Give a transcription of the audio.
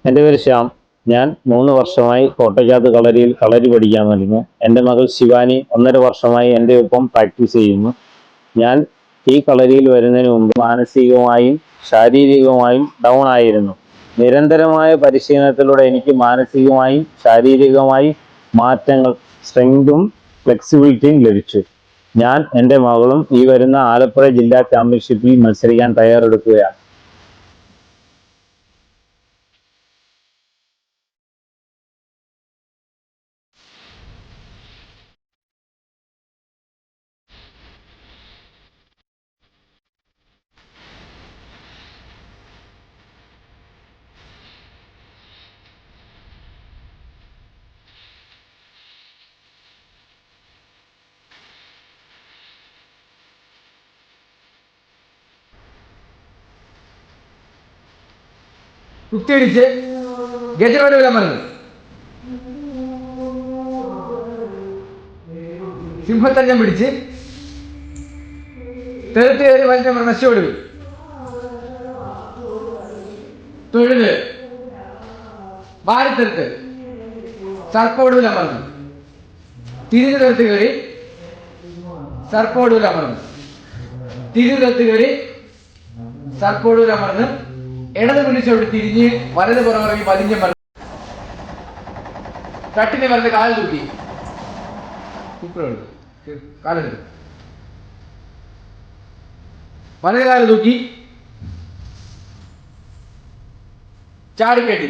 എൻ്റെ പേര് ശ്യാം. ഞാൻ 3 വർഷമായി കോട്ടയ്ക്കകത്ത് കളരിയിൽ കളരി പഠിക്കാൻ വരുന്നു. എൻ്റെ മകൾ ശിവാനി 1.5 വർഷമായി എൻ്റെ ഒപ്പം പ്രാക്ടീസ് ചെയ്യുന്നു. ഞാൻ ഈ കളരിയിൽ വരുന്നതിന് മുമ്പ് മാനസികമായും ശാരീരികമായും ഡൗൺ ആയിരുന്നു. നിരന്തരമായ പരിശീലനത്തിലൂടെ എനിക്ക് മാനസികമായും ശാരീരികമായും മാറ്റങ്ങൾ, സ്ട്രെങ്തും ഫ്ലെക്സിബിലിറ്റിയും ലഭിച്ചു. ഞാൻ എൻ്റെ മകളും ഈ വരുന്ന ആലപ്പുഴ ജില്ലാ ചാമ്പ്യൻഷിപ്പിൽ മത്സരിക്കാൻ തയ്യാറെടുക്കുകയാണ്. കുത്തിയടിച്ച് ഗജവര വിലമരുന്ന് സിംഹത്തഞ്ചം പിടിച്ച് തെറുത്ത് കയറി വലിച്ച നശിച്ചോടുക. തൊഴില് ഭാരത്തെടുത്ത് സർപ്പോടുവിൽ അമർന്നു. തിരിഞ്ഞു തെറുത്ത് കയറി സർപ്പോടുവിൽ അമർന്നു. തിരിഞ്ഞു തെറുത്ത് കയറി സർപ്പോടുവിൽ അമർന്ന് ഇടത് പിടിച്ചോട് തിരിഞ്ഞ് വലത് പുറമിറങ്ങി പതിഞ്ഞ മറന്നു. തട്ടിനെ മറന്ന് കാല് തൂക്കി കാലെടുത്തു. വലത് കാല് തൂക്കി ചാടിക്കേട്ടി